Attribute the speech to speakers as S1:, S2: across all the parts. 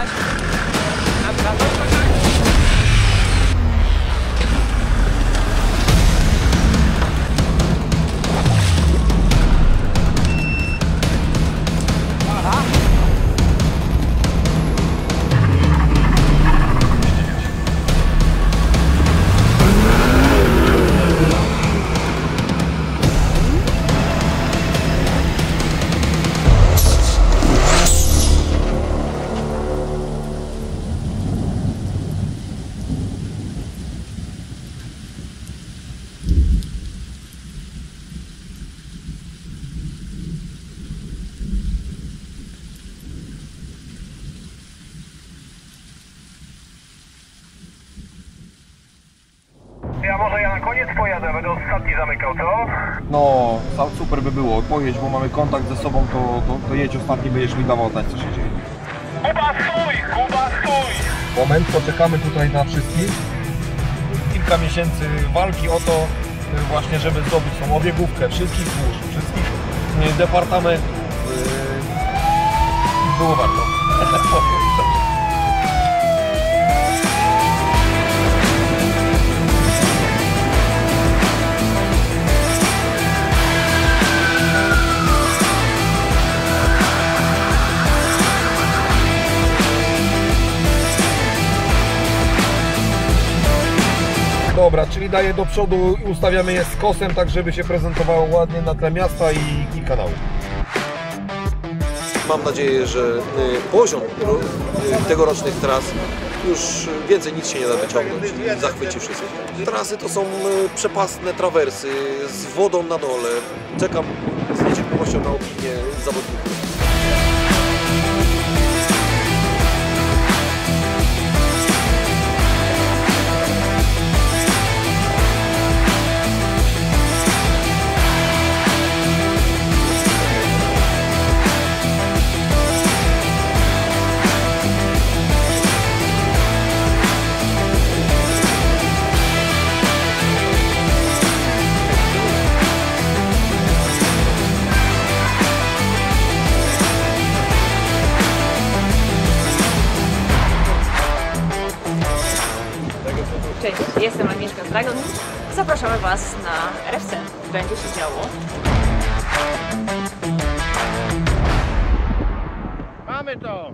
S1: jechać.
S2: Ja na koniec pojadę, będę ostatni zamykał, co?
S3: No, super by było. Pojedź, bo mamy kontakt ze sobą, to jedź ostatni, będziesz mi dawał znać, co się dzieje.
S2: Kuba, stój! Kuba, stój!
S3: Moment, poczekamy tutaj na wszystkich. Kilka miesięcy walki o to właśnie, żeby zdobyć tą obiegówkę wszystkich służb, wszystkich departamentów. Było warto. Dobra, czyli daję do przodu i ustawiamy je z kosem, tak żeby się prezentowało ładnie na tle miasta i kanału. Mam nadzieję, że poziom tegorocznych tras już więcej nic się nie da wyciągnąć i zachwyci wszystkich. Trasy to są przepastne trawersy z wodą na dole. Czekam z niecierpliwością na opinię zawodników.
S4: Cześć, jestem Agnieszka z Dragon. Zapraszamy Was na RFC. Będzie się działo.
S1: Mamy to!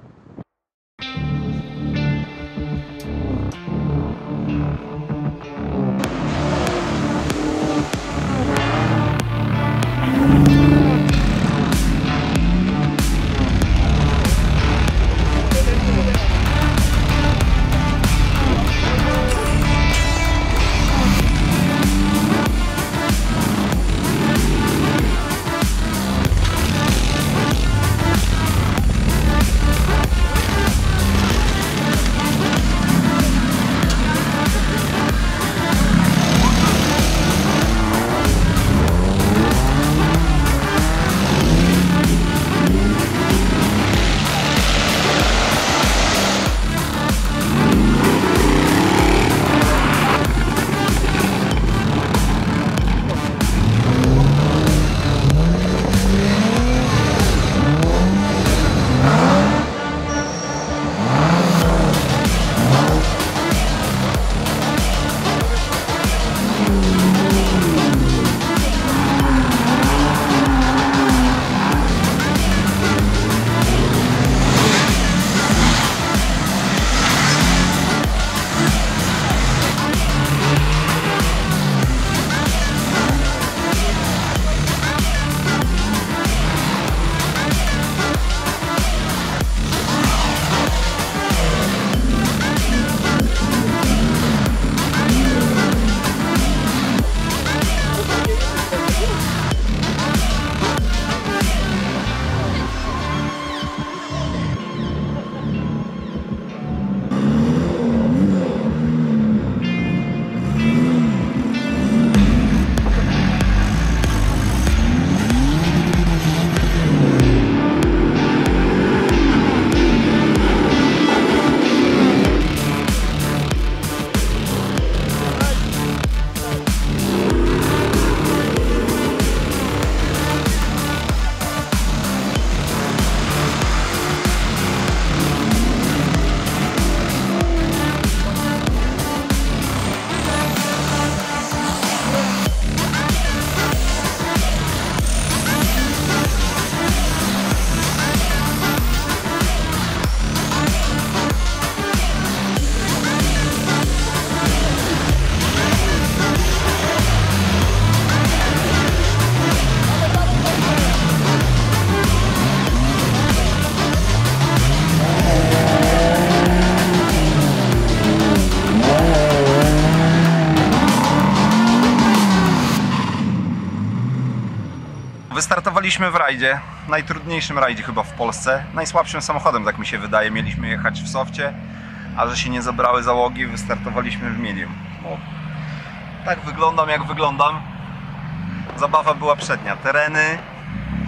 S5: Jesteśmy w rajdzie, najtrudniejszym rajdzie chyba w Polsce. Najsłabszym samochodem, tak mi się wydaje. Mieliśmy jechać w softie, a że się nie zebrały załogi, wystartowaliśmy w medium. O, tak wyglądam, jak wyglądam. Zabawa była przednia. Tereny,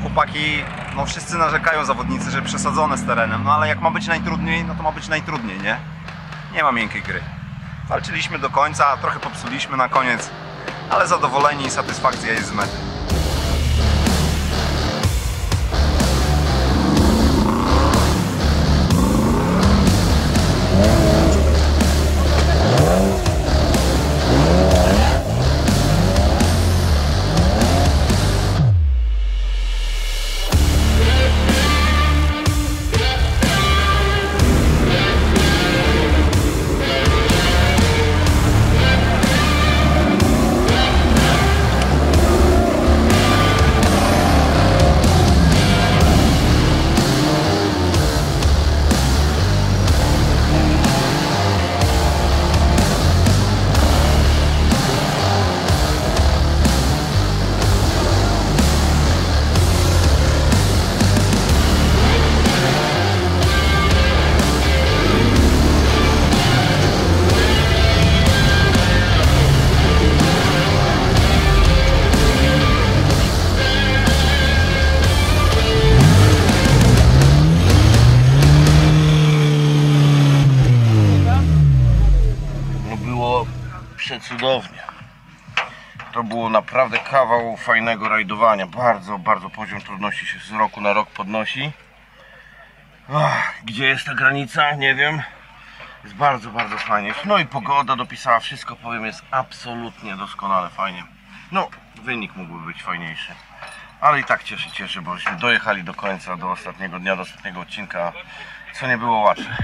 S5: chłopaki, no wszyscy narzekają, zawodnicy, że przesadzone z terenem. No ale jak ma być najtrudniej, no to ma być najtrudniej, nie? Nie ma miękkiej gry. Walczyliśmy do końca, trochę popsuliśmy na koniec, ale zadowoleni i satysfakcja jest z mety.
S1: Cudownie. To było naprawdę kawał fajnego rajdowania. Bardzo poziom trudności się z roku na rok podnosi. Gdzie jest ta granica? Nie wiem. Jest bardzo fajnie. No i pogoda dopisała wszystko, powiem, jest absolutnie doskonale fajnie. No, wynik mógłby być fajniejszy. Ale i tak cieszy, bośmy dojechali do końca, do ostatniego dnia, do ostatniego odcinka, co nie było łatwe.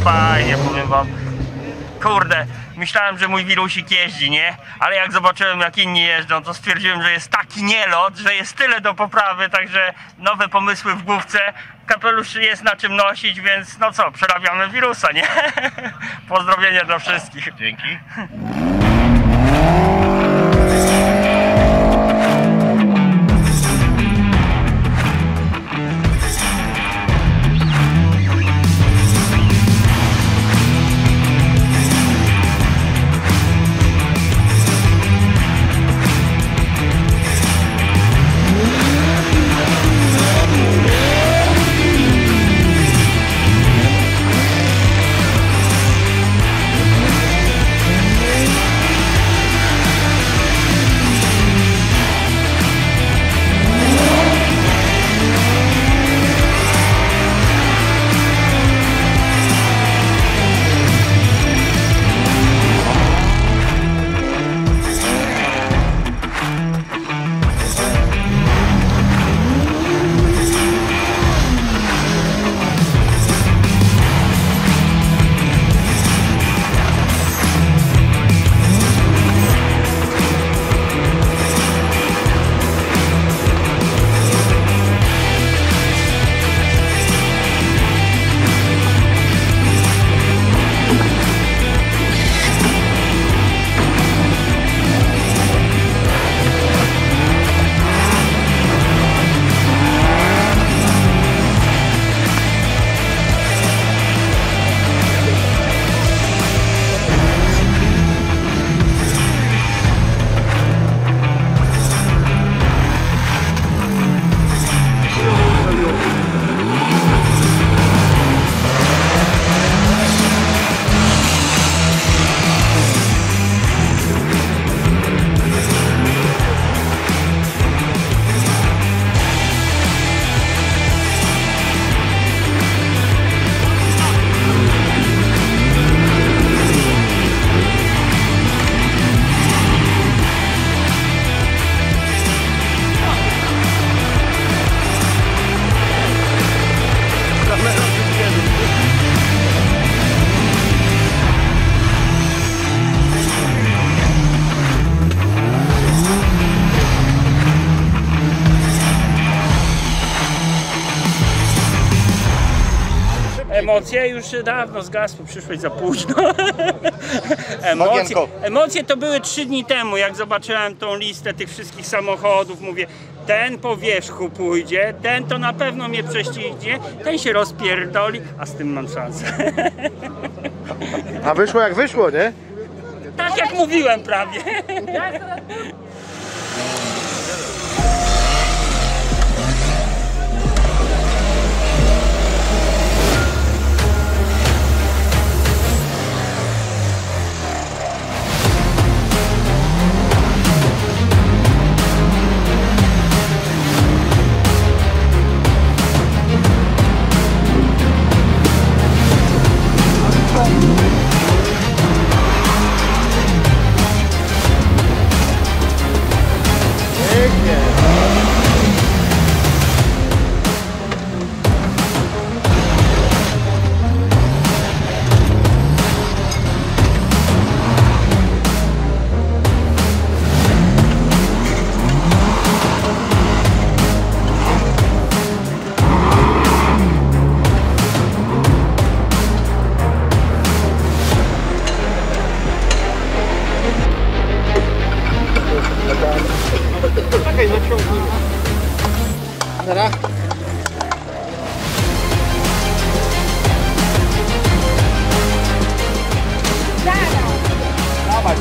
S6: Fajnie, powiem wam. Kurde, myślałem, że mój wirusik jeździ, nie? Ale jak zobaczyłem, jak inni jeżdżą, to stwierdziłem, że jest taki nielot, że jest tyle do poprawy, także nowe pomysły w główce. Kapelusz jest na czym nosić, więc no co, przerabiamy wirusa, nie? Pozdrowienia dla wszystkich.
S1: Dzięki.
S6: emocje już dawno zgasły, przyszłeś za późno. Emocje to były 3 dni temu, jak zobaczyłem tą listę tych wszystkich samochodów, mówię, ten po wierzchu pójdzie, ten to na pewno mnie prześcignie, ten się rozpierdoli, a z tym mam szansę.
S7: A wyszło jak wyszło, nie?
S6: Tak jak mówiłem prawie.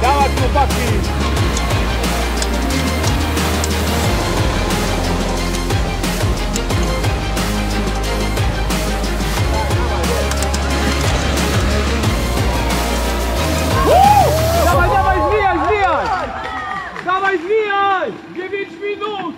S7: Dawaj chłopaki! Dawaj, zwijaj! Dawaj, zwijaj! 9 minut!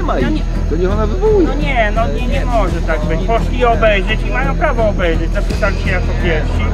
S7: ma
S6: No
S7: ich.
S6: nie.
S7: To niech ona wywołuje.
S6: No nie może tak być. Poszli obejrzeć i mają prawo obejrzeć. Zapisali się jako pierwsi.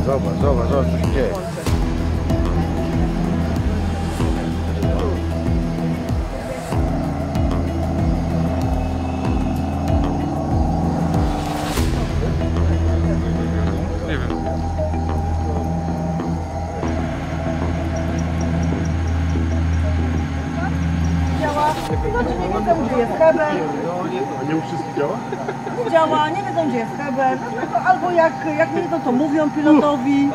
S7: Zobacz, co się dzieje.
S8: Nie wiedzą, gdzie jest kabel.
S7: Nie u wszystkich działa?
S8: Nie działa, nie wiedzą, gdzie jest kabel. No, tylko albo jak nie wiedzą, to mówią pilotowi.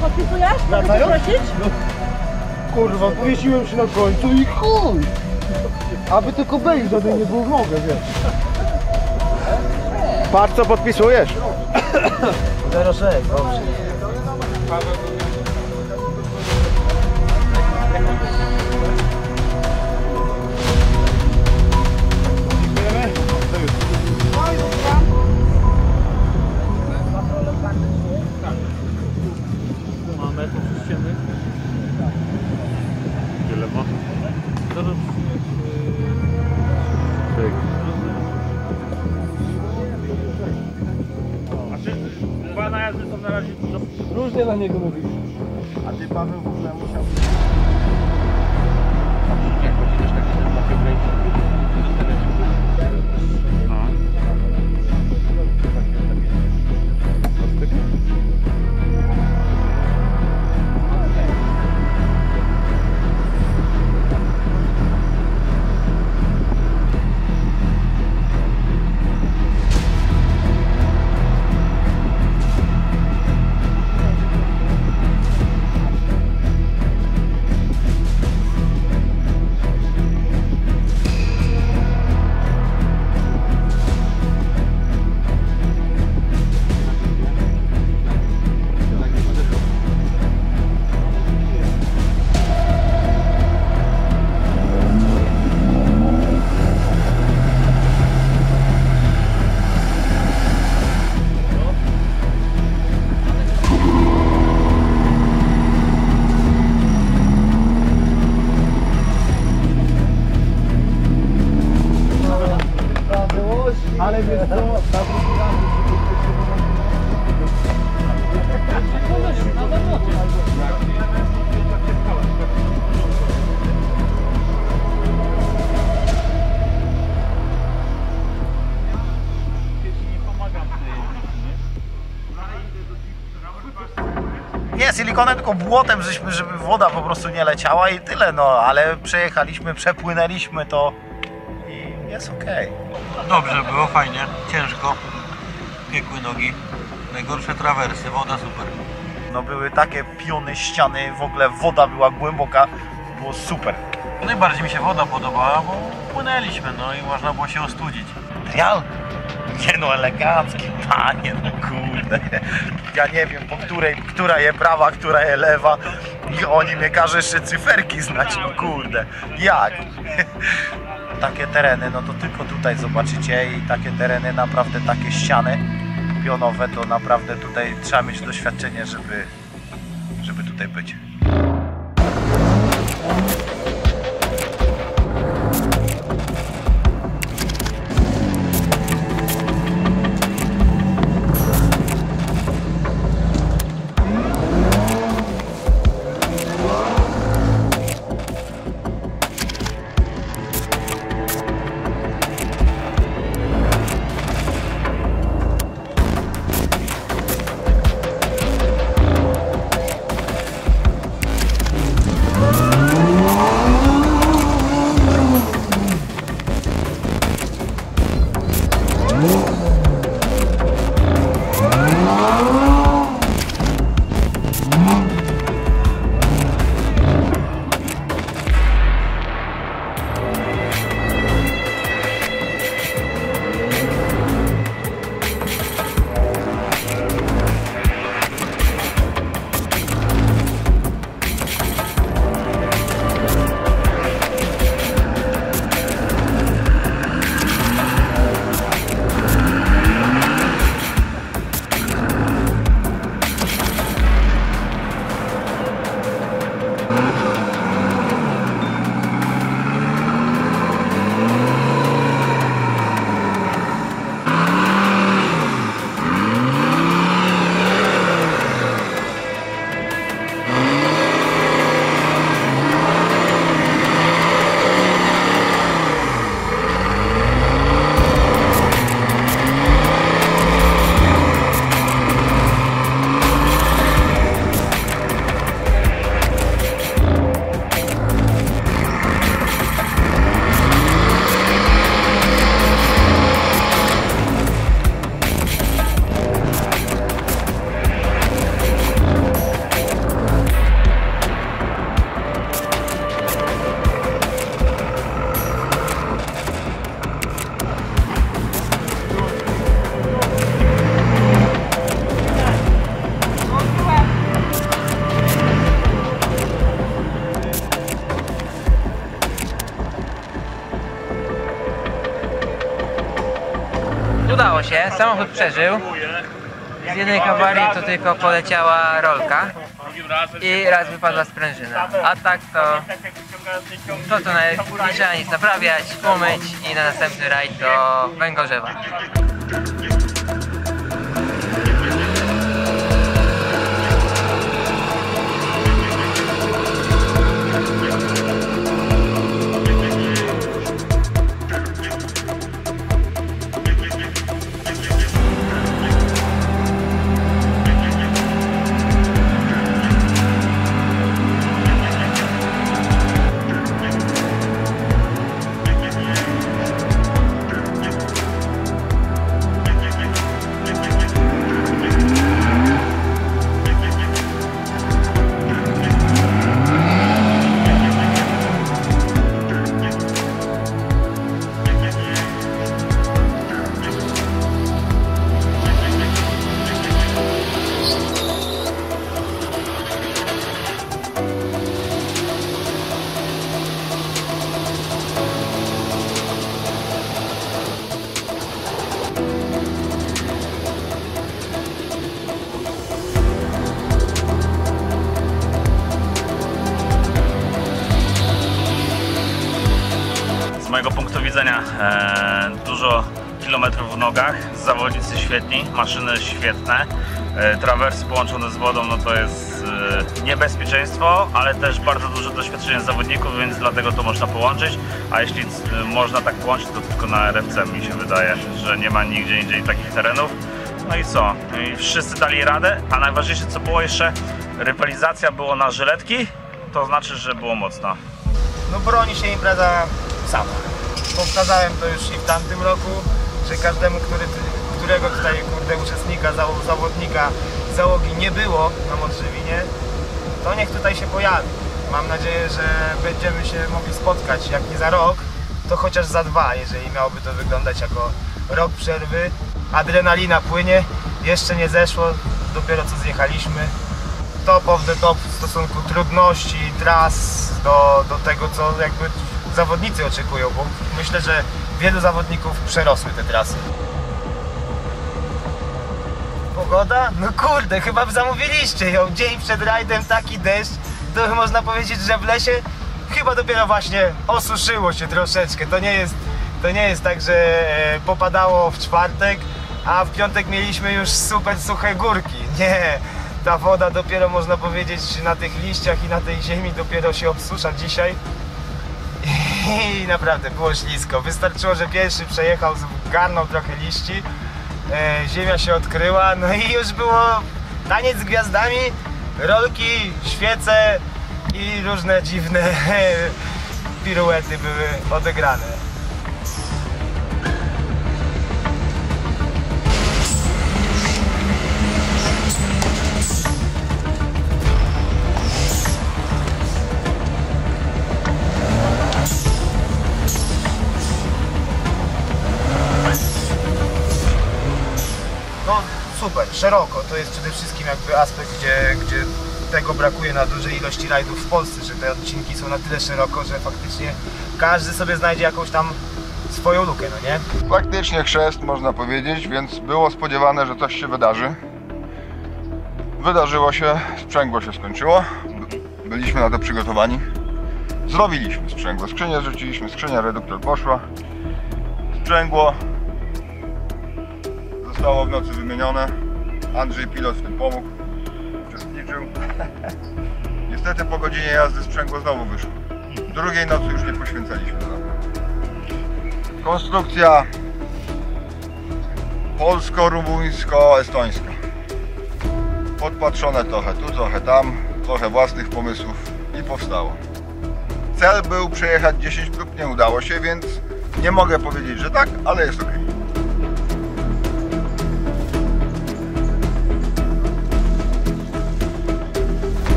S8: Podpisujesz? Mogę cię prosić?
S7: Kurwa, powiesiłem się na końcu i chuj! Aby tylko bejk żaden nie był w nogę, wiesz. Patrz, co podpisujesz? 06, dobrze.
S9: Mamy tu ściemy. Tyle ma.
S6: Dwa najazdy są na razie dużo.
S7: Różnie na niego mówisz.
S1: A ty, Paweł, w ogóle musiał... Jak będziesz taki na piosenki,
S7: Ale wiesz co,
S10: Nie silikonem, tylko błotem, żeby woda po prostu nie leciała i tyle, no, ale przejechaliśmy, przepłynęliśmy to i jest okej.
S1: Dobrze było, fajnie, ciężko. Piekły nogi. Najgorsze trawersy, woda super.
S10: No były takie piony, ściany, w ogóle woda była głęboka, było super.
S1: Najbardziej mi się woda podobała, bo płynęliśmy, no i można było się ostudzić.
S10: Real? Nie no, elegancki, panie, no kurde. Ja nie wiem, która je prawa, która je lewa i oni mnie każą jeszcze cyferki znać, no kurde. Jak? Takie tereny, no to tylko tutaj zobaczycie i takie tereny, naprawdę takie ściany pionowe, to naprawdę tutaj trzeba mieć doświadczenie, żeby tutaj być.
S11: Udało się, samochód przeżył. Z jednej awarii to tylko poleciała rolka i raz wypadła sprężyna. A tak to nie trzeba nic naprawiać, umyć i na następny rajd do Węgorzewa.
S12: polecenia. Dużo kilometrów w nogach, zawodnicy świetni, maszyny świetne, trawersy połączone z wodą, no to jest niebezpieczeństwo, ale też bardzo duże doświadczenie zawodników, więc dlatego to można połączyć, a jeśli można tak połączyć, to tylko na RFC mi się wydaje, że nie ma nigdzie indziej takich terenów. No i co? I wszyscy dali radę, a najważniejsze co było jeszcze, rywalizacja było na żyletki, to znaczy, że było mocno.
S7: No broni się impreza sama. Powtarzałem to już i w tamtym roku, że każdemu, którego tutaj kurde uczestnika, zawodnika, załogi nie było na Modrzewinie, to niech tutaj się pojawi. Mam nadzieję, że będziemy się mogli spotkać, jak nie za rok, to chociaż za 2, jeżeli miałoby to wyglądać jako rok przerwy. Adrenalina płynie, jeszcze nie zeszło, dopiero co zjechaliśmy. Top of the top w stosunku trudności, tras do tego, co jakby zawodnicy oczekują, bo myślę, że wielu zawodników przerosły te trasy. Pogoda? No kurde, chyba zamówiliście ją. Dzień przed rajdem taki deszcz, to można powiedzieć, że w lesie chyba dopiero właśnie osuszyło się troszeczkę. To nie jest tak, że popadało w czwartek, a w piątek mieliśmy już super suche górki. Nie, ta woda dopiero można powiedzieć na tych liściach i na tej ziemi dopiero się obsusza dzisiaj. I naprawdę było ślisko. Wystarczyło, że pierwszy przejechał, zgarnął trochę liści, ziemia się odkryła, no i już było taniec z gwiazdami, rolki, świece i różne dziwne piruety były odegrane. Super, szeroko, to jest przede wszystkim jakby aspekt, gdzie tego brakuje na dużej ilości rajdów w Polsce, że te odcinki są na tyle szeroko, że faktycznie każdy sobie znajdzie jakąś tam swoją lukę, no nie?
S13: Faktycznie chrzest, można powiedzieć, więc było spodziewane, że coś się wydarzy. Wydarzyło się, sprzęgło się skończyło, byliśmy na to przygotowani. Zrobiliśmy sprzęgło, skrzynię zrzuciliśmy, skrzynia reduktor poszła, sprzęgło zostało w nocy wymienione. Andrzej pilot w tym pomógł, uczestniczył. Niestety po godzinie jazdy sprzęgło znowu wyszło. Drugiej nocy już nie poświęcaliśmy za to. Konstrukcja polsko-rumuńsko-estońska. Podpatrzone trochę tu, trochę tam, trochę własnych pomysłów i powstało. Cel był przejechać 10 prób, nie udało się, więc nie mogę powiedzieć, że tak, ale jest ok.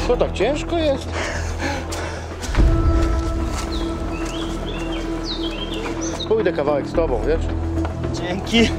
S7: Co tak ciężko jest? Pójdę kawałek z tobą, wiesz? Dzięki.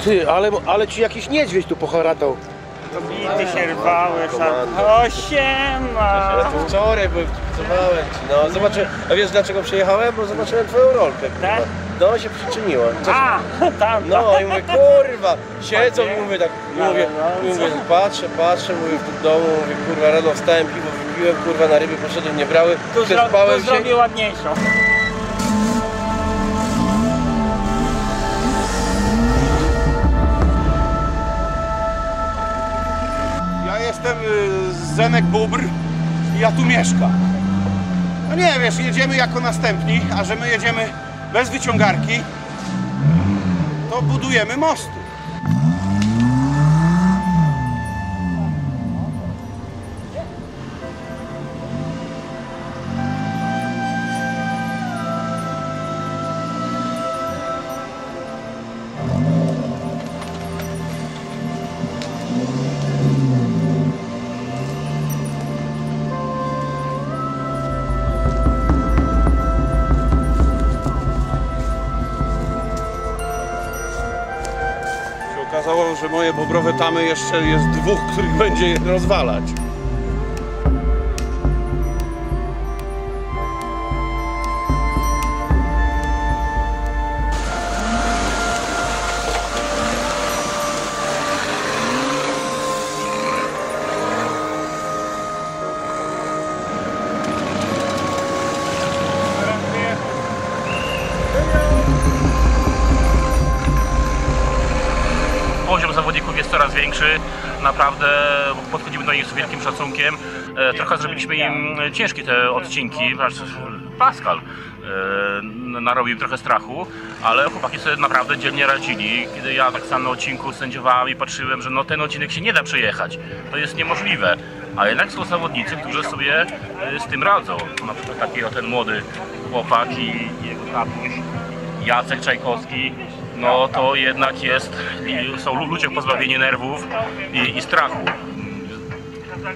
S14: Ty, ale ci jakiś niedźwiedź tu poharatał.
S6: Kobiety się rwały, o siema!
S14: Ja tu wczoraj byłem, kibicowałem ci, no zobaczyłem, a wiesz dlaczego przyjechałem? Bo zobaczyłem twoją rolkę, kurwa.
S6: Tak?
S14: No się przyczyniła.
S6: Tam.
S14: No i mówię, kurwa, siedzą i mówię tak, mówię, patrzę, mówię w domu, mówię, kurwa, rano wstałem, piwo wypiłem, kurwa, na ryby poszedłem, nie brały, przespałem się.
S6: Zrobię ładniejszą.
S15: Ja jestem Zenek Bóbr i ja tu mieszkam. No nie, wiesz, jedziemy jako następni, a że my jedziemy bez wyciągarki, to budujemy mosty. Okazało, że moje bobrowe tamy jeszcze jest dwóch, których będzie je rozwalać.
S12: Poziom zawodników jest coraz większy, naprawdę podchodzimy do nich z wielkim szacunkiem. Trochę zrobiliśmy im ciężkie te odcinki, Pascal narobił trochę strachu, ale chłopaki sobie naprawdę dzielnie radzili. Kiedy ja tak samo na odcinku sędziowałem i patrzyłem, że no ten odcinek się nie da przejechać, to jest niemożliwe. A jednak są zawodnicy, którzy sobie z tym radzą. Na przykład taki o ten młody chłopak i jego tatuś, Jacek Czajkowski. No to jednak są ludzie pozbawieni nerwów i strachu.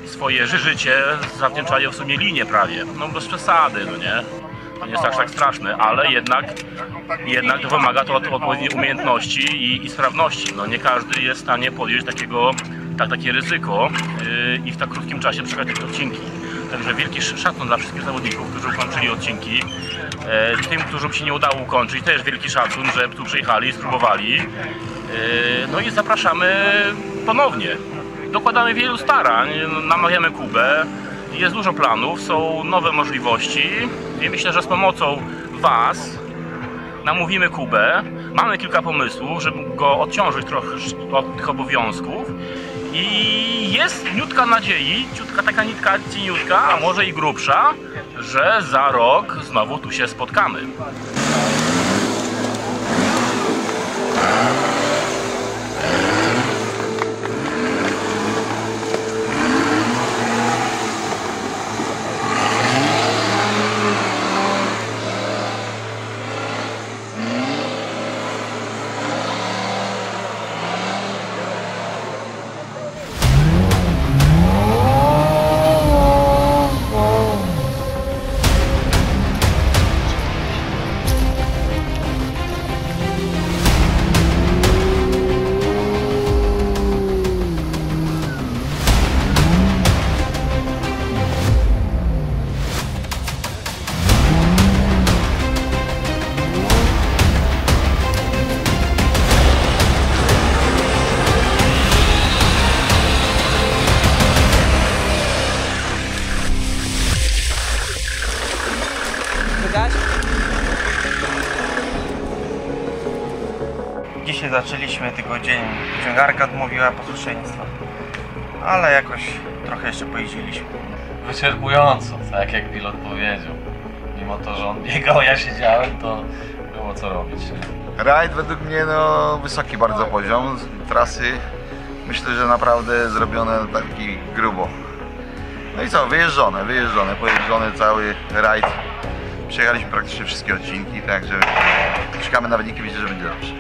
S12: Swoje życie zawdzięczają w sumie linie prawie, no bez przesady, no nie? To nie jest aż tak straszne, ale jednak to wymaga to odpowiedniej umiejętności i sprawności. No nie każdy jest w stanie podjąć takie ryzyko i w tak krótkim czasie przejechać te odcinki. Także wielki szacun dla wszystkich zawodników, którzy ukończyli odcinki. Tym, którym się nie udało ukończyć, też wielki szacun, że tu przyjechali i spróbowali. No i zapraszamy ponownie. Dokładamy wielu starań, namawiamy Kubę. Jest dużo planów, są nowe możliwości i myślę, że z pomocą Was namówimy Kubę. Mamy kilka pomysłów, żeby go odciążyć trochę od tych obowiązków. I jest niutka nadziei, taka nitka cieniutka, a może i grubsza, że za rok znowu tu się spotkamy.
S16: Dzisiaj zaczęliśmy, tylko dzień wyciągarka odmówiła posłuszeństwa, ale jakoś trochę jeszcze pojeździliśmy.
S17: Wyczerpująco, tak jak pilot powiedział. Mimo to, że on biegał, ja siedziałem, to było co robić.
S5: Rajd według mnie no wysoki bardzo poziom, trasy myślę, że naprawdę zrobione taki grubo. No i co, pojeżdżony cały rajd. Przejechaliśmy praktycznie wszystkie odcinki, także czekamy na wyniki, widzę, że będzie dobrze.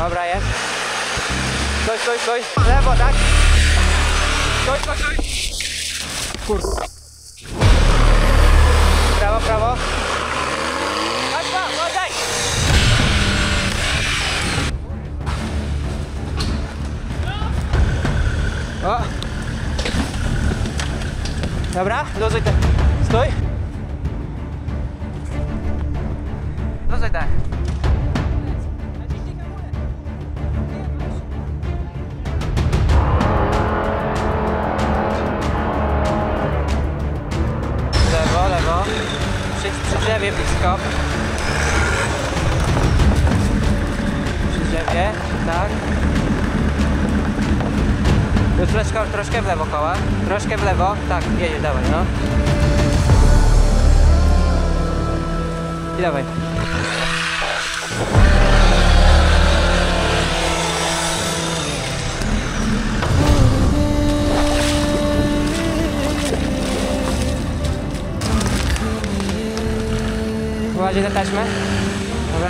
S11: Dobra, jest. Stój. Lewo, tak? Stój. Kurwa. Prawo. Daj! O! Dobra, luzuj te. Stój. Luzuj tak. Lewo. Przy drzewie blisko. Przy drzewie, tak. Troszkę w lewo koła. Troszkę w lewo. Tak, jedzie, dawaj, no. I dawaj. Uważaj na taśmę. Dobra.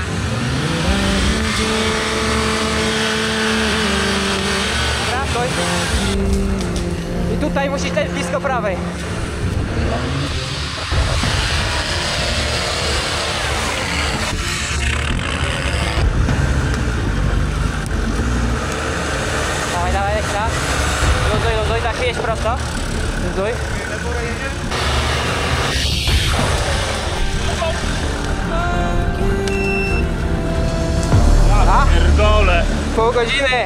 S11: Stój. I tutaj musisz też blisko prawej. Dawaj, ekstra. Luzuj, tak jeźdź prosto. Luzuj.
S6: Pierdolę.
S11: Pół godziny.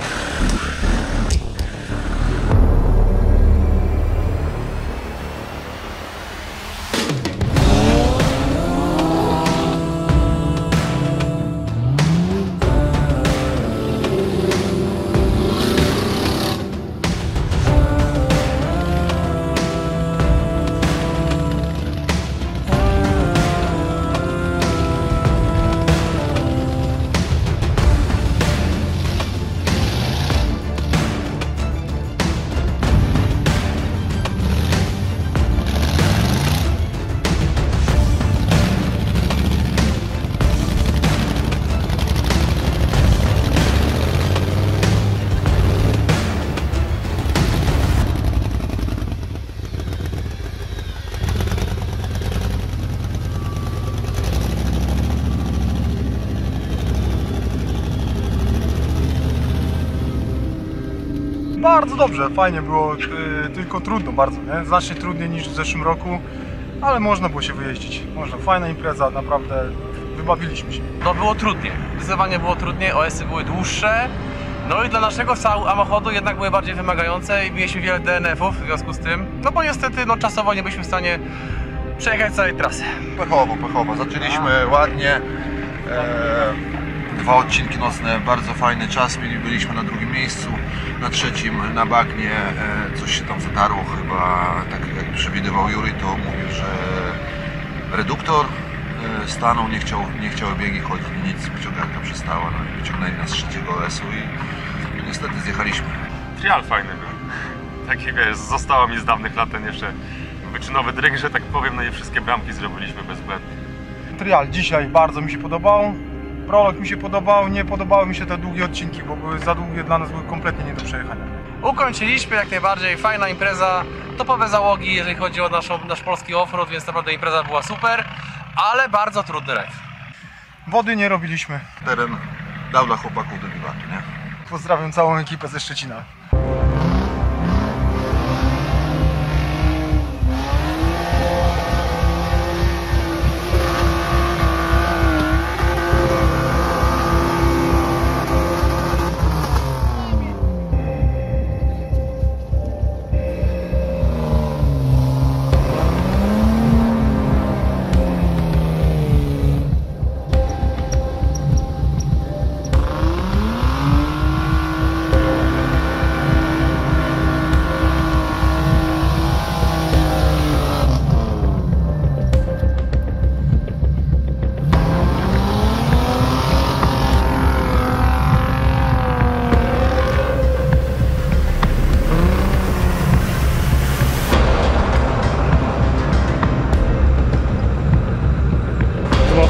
S18: Bardzo dobrze, fajnie było, tylko trudno bardzo, nie? Znacznie trudniej niż w zeszłym roku, ale można było się wyjeździć. Fajna impreza, naprawdę wybawiliśmy się.
S14: No było trudniej, zdecydowanie było trudniej, OS-y były dłuższe. No i dla naszego samochodu jednak były bardziej wymagające i mieliśmy wiele DNF-ów w związku z tym. No bo niestety czasowo nie byliśmy w stanie przejechać całej trasy.
S13: Pechowo. Zaczęliśmy ładnie. 2 odcinki nocne, bardzo fajny czas. Byliśmy na drugim miejscu, na trzecim na bagnie. Coś się tam zatarło chyba, tak jak przewidywał Juri, to mówił, że reduktor stanął, nie chciały biegi chodzić, nic, wyciągarka przestała, no i wyciągnęli nas z trzeciego OS-u i niestety zjechaliśmy.
S19: Trial fajny był. Taki wiesz, zostało mi z dawnych lat ten jeszcze wyczynowy dryg, że tak powiem, no i wszystkie bramki zrobiliśmy bezbłędnie.
S18: Trial dzisiaj bardzo mi się podobał. Prolog mi się podobał, nie podobały mi się te długie odcinki, bo były za długie, dla nas były kompletnie nie do przejechania.
S14: Ukończyliśmy jak najbardziej, fajna impreza, topowe załogi, jeżeli chodzi o nasz polski offroad, więc naprawdę impreza była super, ale bardzo trudny rajd.
S18: Wody nie robiliśmy.
S13: Teren dał dla chłopaków do wiwatu, nie?
S18: Pozdrawiam całą ekipę ze Szczecina.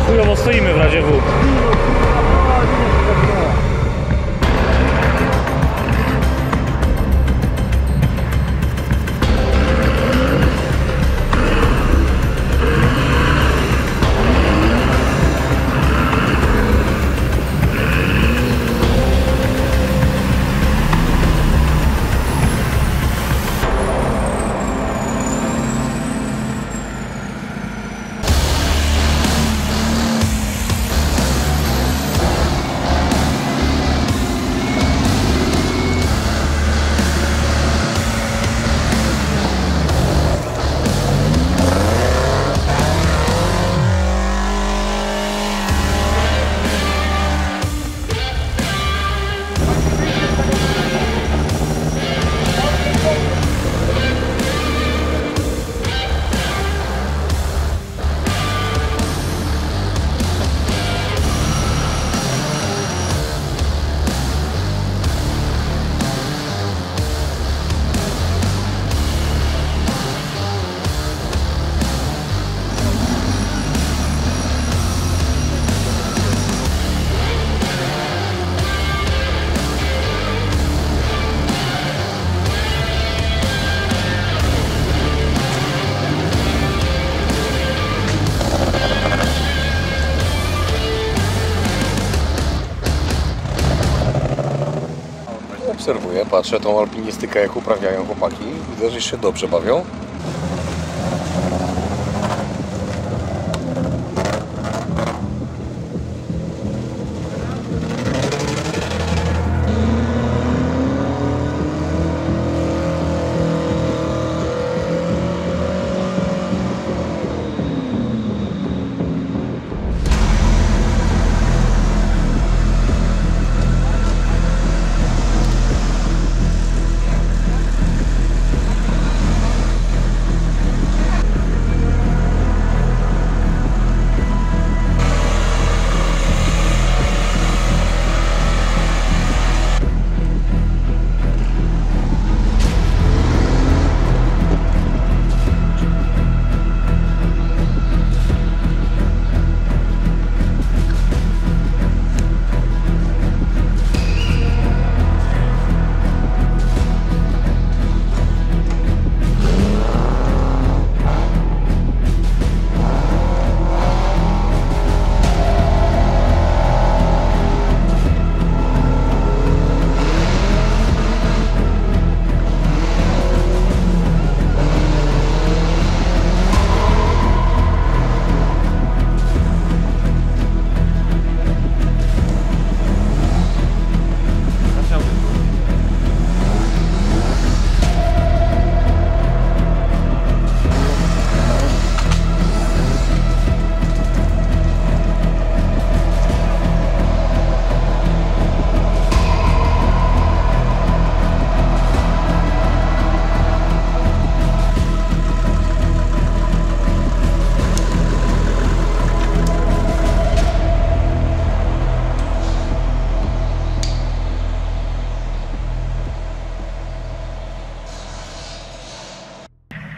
S9: Chujowo stoimy w razie W.
S3: patrzę tą alpinistykę, jak uprawiają chłopaki. Widzę, że się dobrze bawią.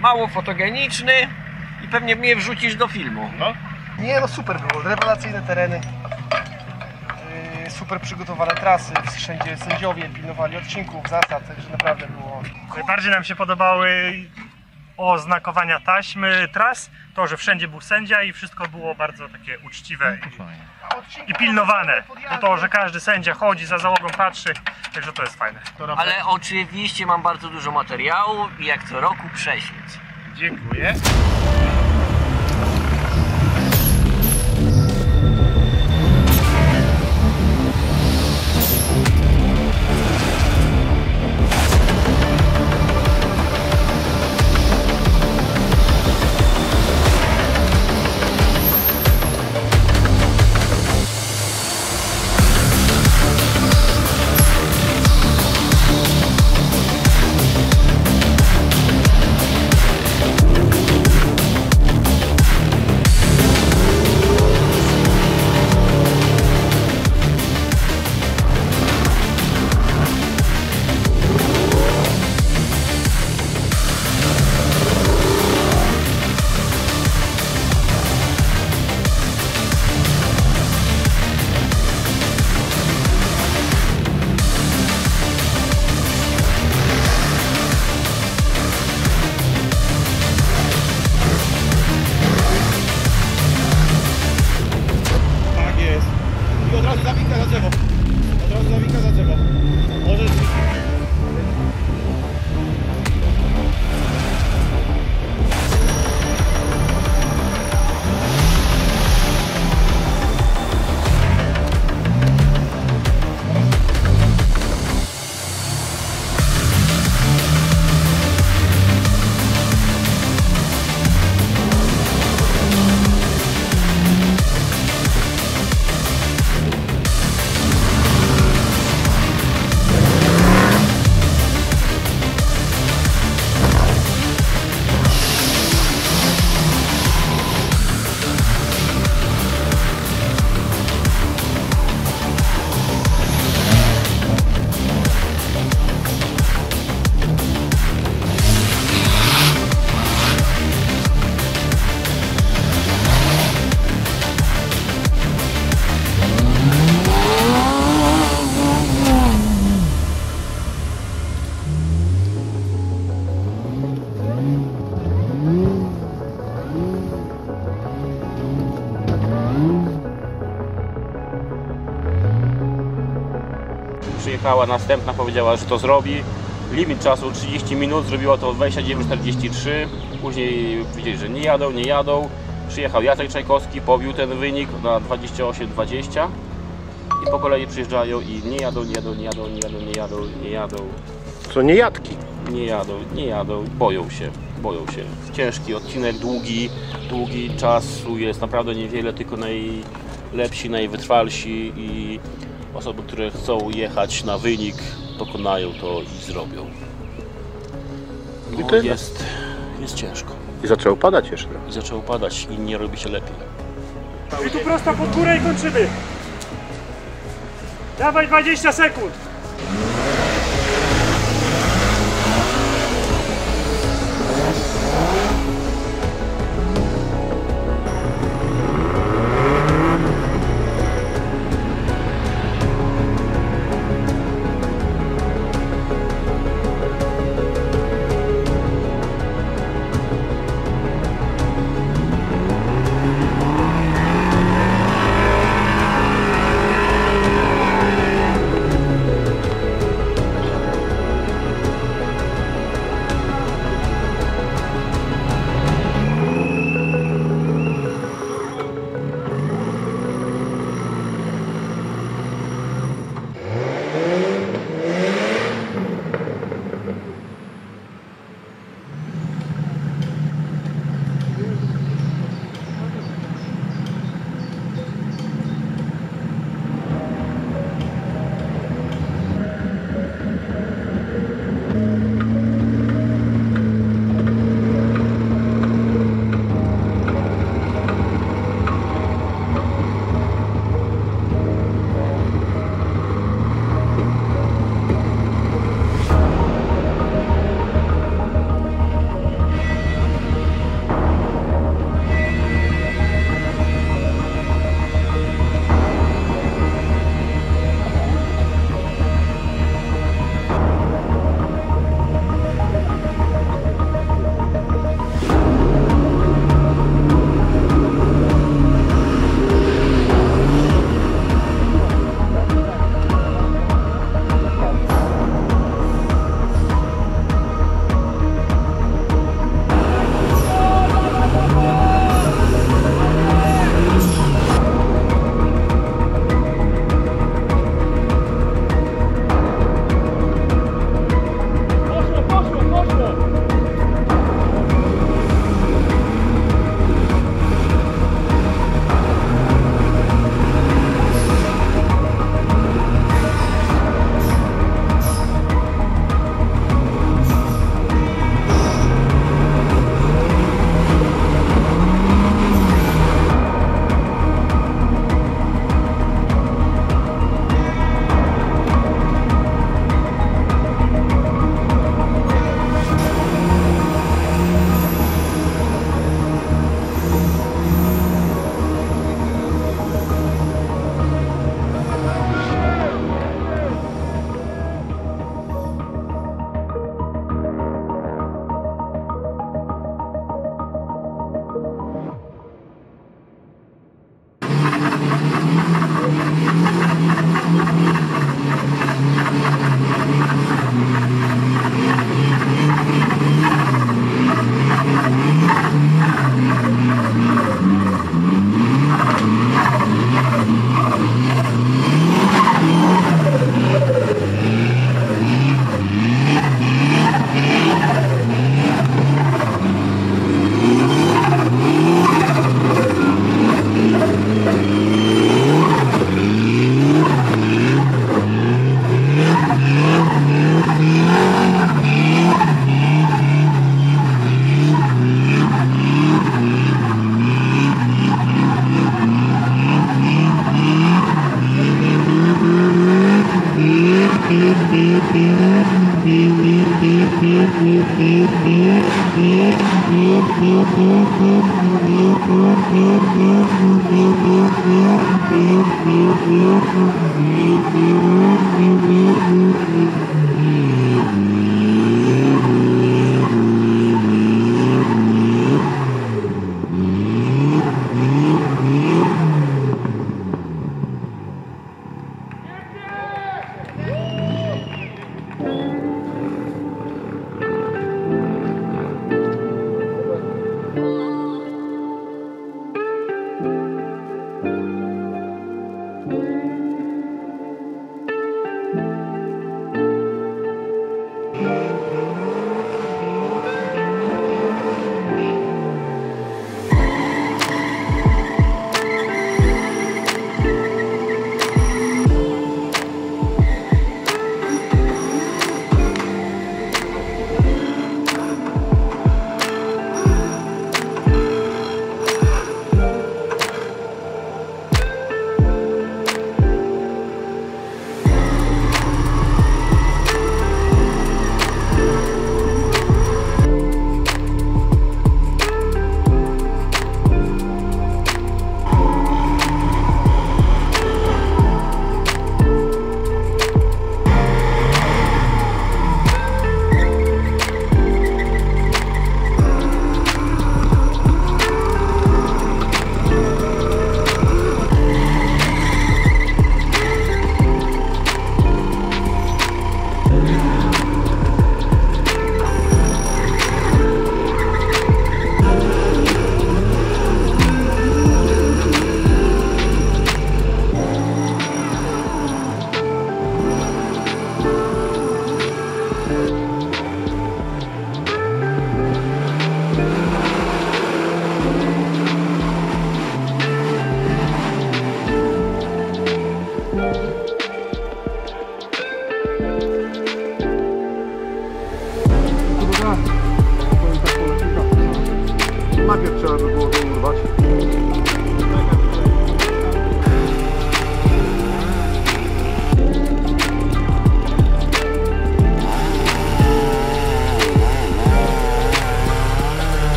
S20: Mało fotogeniczny i pewnie mnie wrzucisz do filmu. No.
S7: Nie, no super było. Rewelacyjne tereny. Super przygotowane trasy. Wszędzie sędziowie pilnowali odcinków, zasad, także naprawdę było.
S9: Najbardziej nam się podobały oznakowania taśmy, tras, to, że wszędzie był sędzia i wszystko było bardzo takie uczciwe i pilnowane. Bo to, że każdy sędzia chodzi za załogą, patrzy, także to jest fajne.
S20: Ale oczywiście mam bardzo dużo materiału i jak co roku prześleć.
S9: Dziękuję.
S21: przyjechała następna, powiedziała, że to zrobi. Limit czasu 30 minut, zrobiła to 29:43. Później powiedzieli, że nie jadą. Przyjechał Jacek Czajkowski, pobił ten wynik na 28:20. I po kolei przyjeżdżają i nie jadą.
S1: Co niejadki?
S21: Nie jadą, boją się. Ciężki odcinek, długi czasu jest naprawdę niewiele, tylko najlepsi, najwytrwalsi i osoby, które chcą jechać na wynik, dokonają to i zrobią. No, jest ciężko.
S1: I zaczęło padać jeszcze.
S21: I zaczęło padać i nie robi się lepiej.
S9: I tu prosto pod górę i kończymy. Dawaj 20 sekund.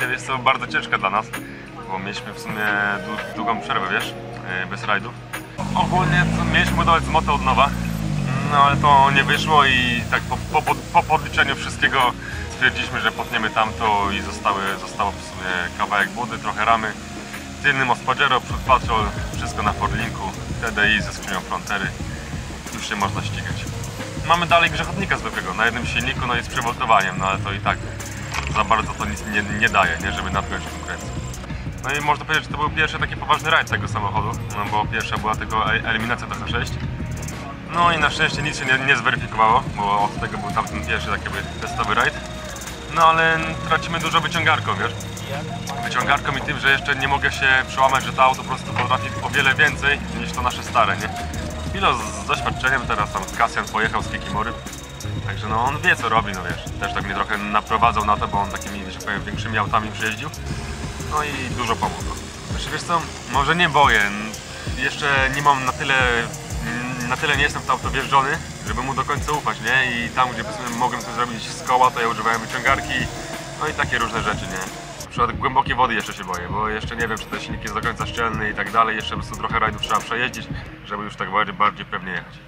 S19: sytuacja jest to bardzo ciężka dla nas, bo mieliśmy w sumie długą przerwę, wiesz, bez rajdów. Ogólnie mieliśmy budować motto od nowa, no ale to nie wyszło i tak po podliczeniu wszystkiego stwierdziliśmy, że potniemy tamto i zostało w sumie kawałek budy, trochę ramy, tylny most Pajero, przód patrol, wszystko na Fordlinku, TDI ze skrzynią frontery, już się można ścigać. Mamy dalej grzechotnika zwykłego na jednym silniku, no i z przewoltowaniem, no ale to i tak za bardzo to nic nie daje, nie, żeby nadgonić konkurencję. No i można powiedzieć, że to był pierwszy taki poważny rajd tego samochodu, no bo pierwsza była tylko eliminacja do H6. No i na szczęście nic się nie zweryfikowało, bo od tego był tamten pierwszy taki testowy rajd. No ale tracimy dużo wyciągarką, wiesz? Wyciągarką i tym, że jeszcze nie mogę się przełamać, że to auto po prostu potrafi o wiele więcej niż to nasze stare, nie? Pilot z doświadczeniem, teraz tam Kasjan pojechał z Kikimory, także no on wie co robi, no wiesz. Też tak mnie trochę naprowadzał na to, bo on takimi, że powiem, większymi autami już jeździł. No i dużo pomógł. Znaczy wiesz co, może nie boję, jeszcze nie mam na tyle nie jestem w to auto wjeżdżony, żeby mu do końca ufać, nie? I tam, gdzie mogłem coś zrobić z koła, to ja używałem wyciągarki, no i takie różne rzeczy, nie? Na przykład głębokiej wody jeszcze się boję, bo jeszcze nie wiem, czy ten silnik jest do końca szczelny i tak dalej. Jeszcze po prostu trochę rajdów trzeba przejeździć, żeby już tak bardziej pewnie jechać.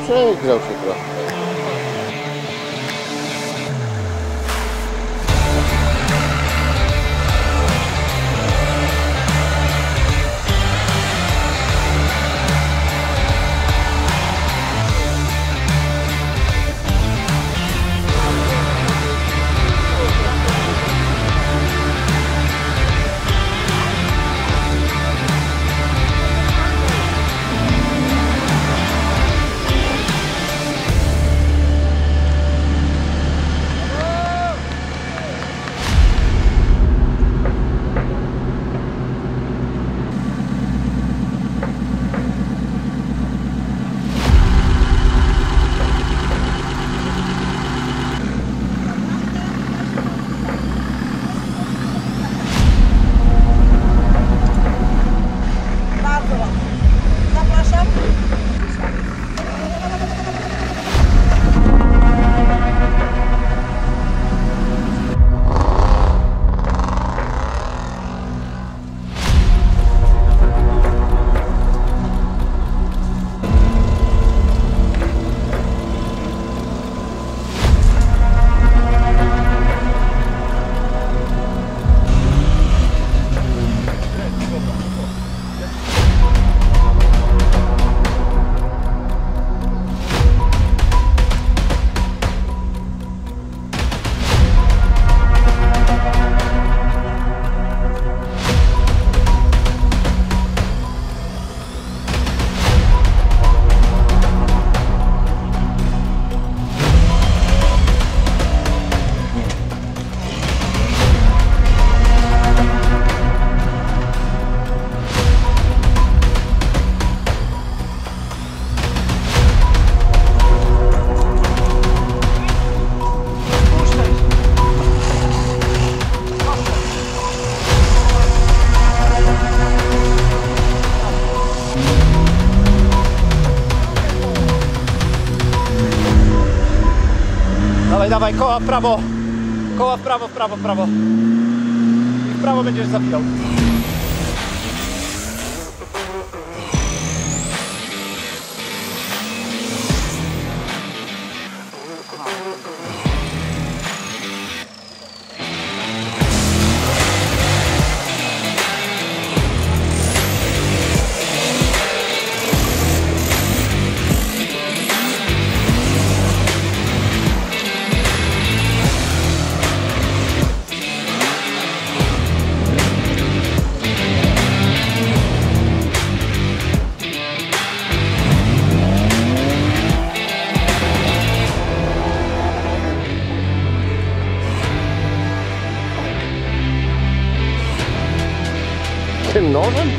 S3: Przegrzał się trochę.
S7: Dawaj, koła w prawo. Koła w prawo, w prawo, w prawo. I w prawo będziesz zapijał.
S3: Tym nożem?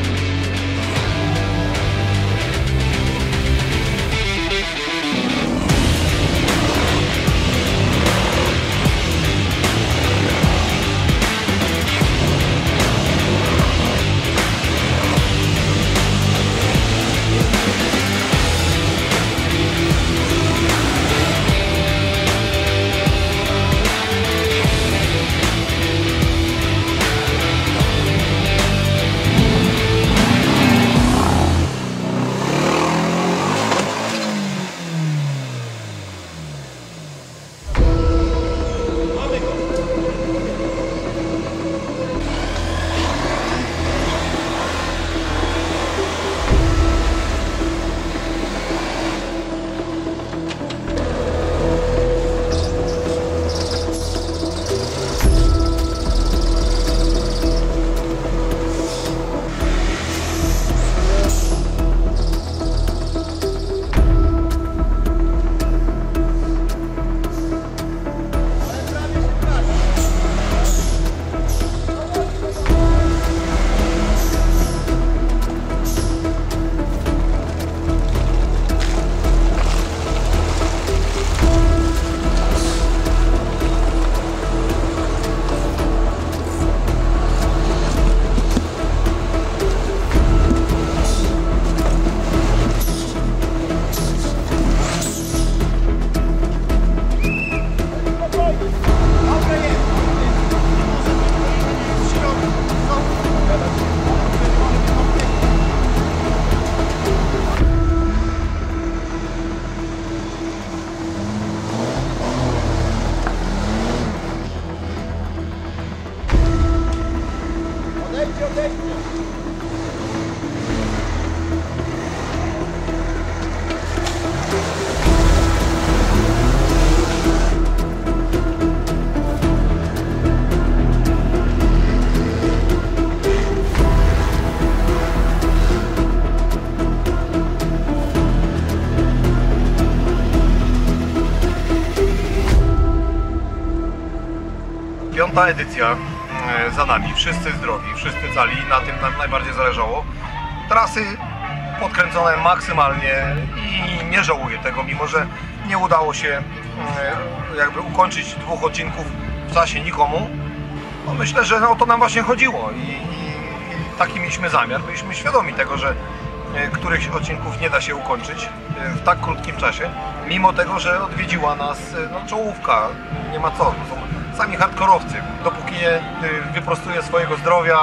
S2: 10. edycja za nami, wszyscy zdrowi, wszyscy cali, na tym nam najbardziej zależało. Trasy podkręcone maksymalnie i nie żałuję tego, mimo że nie udało się jakby ukończyć 2 odcinków w czasie nikomu. No myślę, że o to nam właśnie chodziło i taki mieliśmy zamiar. Byliśmy świadomi tego, że którychś odcinków nie da się ukończyć w tak krótkim czasie, mimo tego, że odwiedziła nas czołówka, nie ma co, to są sami hardkorowcy. Dopóki nie wyprostuje swojego zdrowia,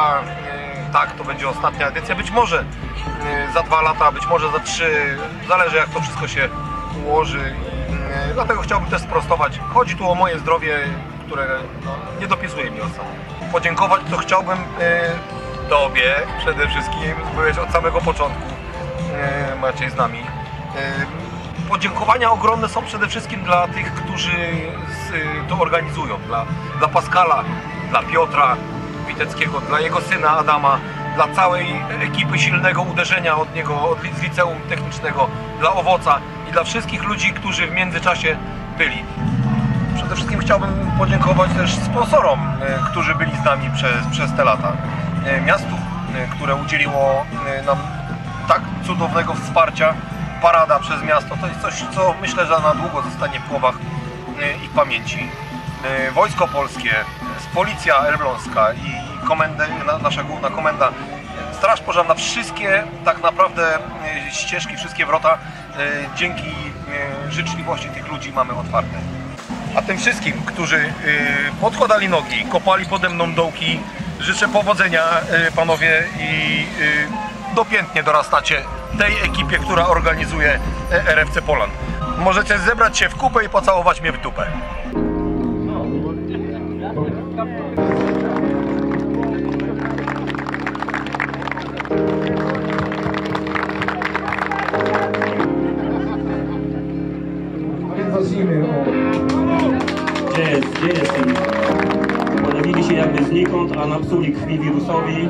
S2: tak, to będzie ostatnia edycja, być może za 2 lata, być może za 3, zależy jak to wszystko się ułoży. Dlatego chciałbym też sprostować. Chodzi tu o moje zdrowie, które nie dopisuje mi ostatnio. Podziękować to chciałbym Tobie przede wszystkim, byłeś od samego początku, Maciej, z nami. Podziękowania ogromne są przede wszystkim dla tych, którzy to organizują, dla Pascala, dla Piotra Witeckiego, dla jego syna Adama, dla całej ekipy Silnego Uderzenia od niego, z Liceum Technicznego, dla Owoca i dla wszystkich ludzi, którzy w międzyczasie byli. Przede wszystkim chciałbym podziękować też sponsorom, którzy byli z nami przez te lata. Miastu, które udzieliło nam tak cudownego wsparcia. Parada przez miasto to jest coś, co myślę, że na długo zostanie w głowach ich pamięci. Wojsko Polskie, Policja Elbląska i nasza główna komenda, Straż Pożarna, wszystkie tak naprawdę ścieżki, wszystkie wrota dzięki życzliwości tych ludzi mamy otwarte. A tym wszystkim, którzy podkładali nogi, kopali pode mną dołki, życzę powodzenia, panowie, i dopiętnie dorastacie tej ekipie, która organizuje RFC Poland. Możecie zebrać się w kupę i pocałować mnie w dupę.
S21: Gdzie jest ten? Pojawili się jakby znikąd, a napsuli krwi wirusowi.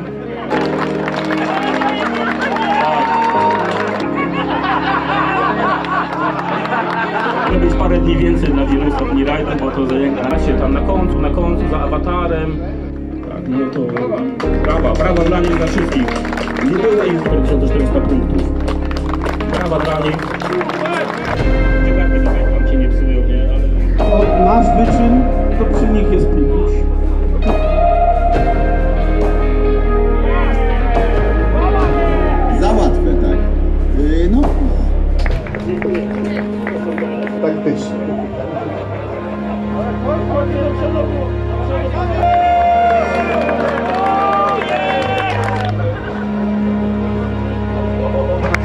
S21: Może być parę dni więcej dla wirusa w Nirajden, bo to jak na razie tam na końcu za awatarem. Tak, no to brawa dla nich, dla wszystkich. Nie było im 4400 punktów. Brawa dla nich. Tam cię nie psują, nie? Ale...
S22: Nasz wyczyn to przy nich jest plukuś.
S23: Za łatwe, tak. No. Taktycznie.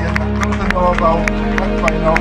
S13: Jednak trudny polował, tak fajno.